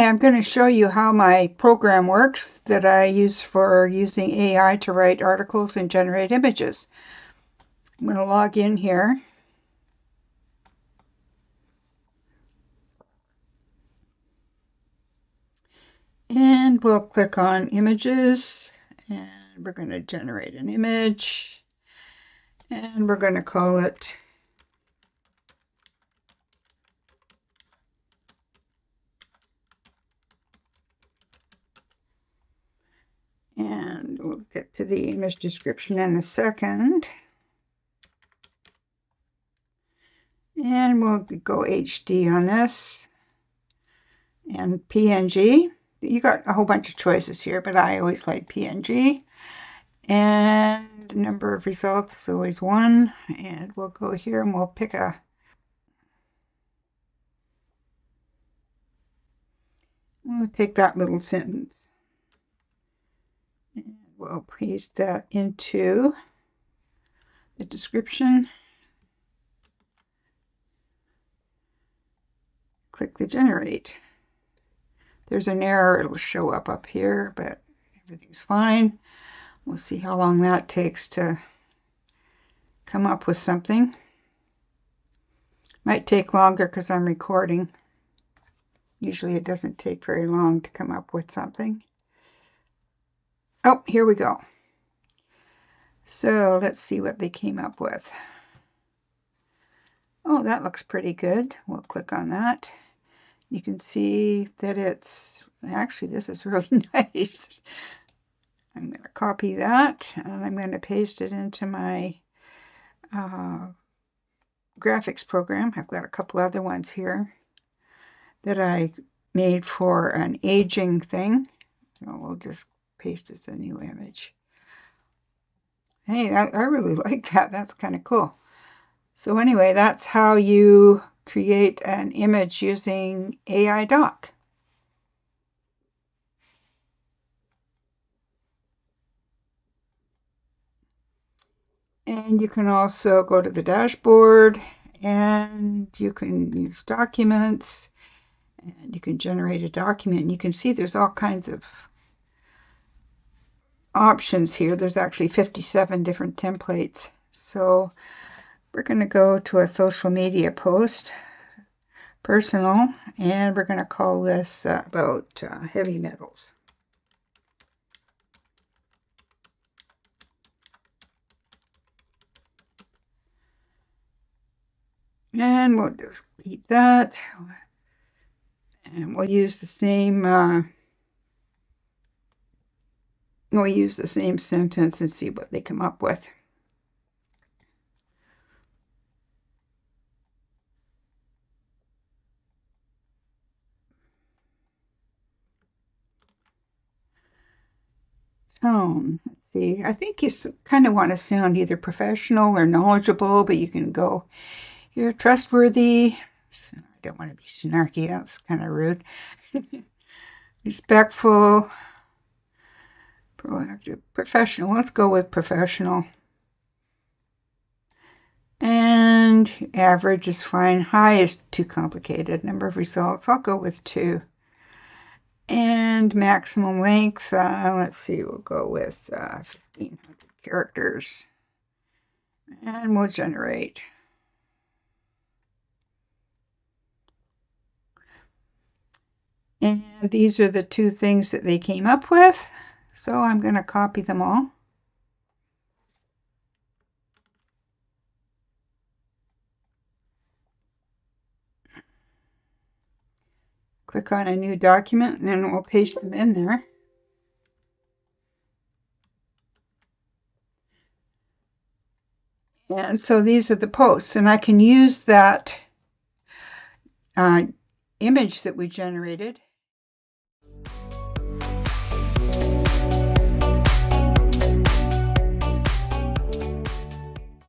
Hi, I'm going to show you how my program works that I use for using AI to write articles and generate images. I'm going to log in here. And we'll click on images, and we're going to generate an image, and we're going to call it and we'll get to the image description in a second. And we'll go HD on this and PNG. You got a whole bunch of choices here, but I always like PNG. And the number of results is always 1. And we'll go here and we'll pick we'll take that little sentence. And we'll paste that into the description. Click the generate. There's an error, it'll show up here, but everything's fine. We'll see how long that takes to come up with something. Might take longer because I'm recording. Usually it doesn't take very long to come up with something. Oh, here we go. So let's see what they came up with. Oh, that looks pretty good. We'll click on that. You can see that it's, actually this is really nice. I'm going to copy that and I'm going to paste it into my graphics program. I've got a couple other ones here that I made for an aging thing. So we'll just paste as a new image. Hey, I really like that. That's kind of cool. So anyway, that's how you create an image using AIDoc. And you can also go to the dashboard and you can use documents and you can generate a document. And you can see there's all kinds of options here. There's actually 57 different templates. So we're going to go to a social media post, personal, and we're going to call this about heavy metals. And we'll just repeat that. And we'll use the same sentence and see what they come up with. Tone. Let's see. I think you kind of want to sound either professional or knowledgeable, but you can go here, trustworthy. I don't want to be snarky. That's kind of rude. Respectful, proactive, professional. Let's go with professional. And average is fine. High is too complicated. Number of results, I'll go with 2. And maximum length, let's see, we'll go with 1500 characters. And we'll generate. And these are the 2 things that they came up with. So I'm going to copy them all. Click on a new document and then we'll paste them in there. And so these are the posts, and I can use that image that we generated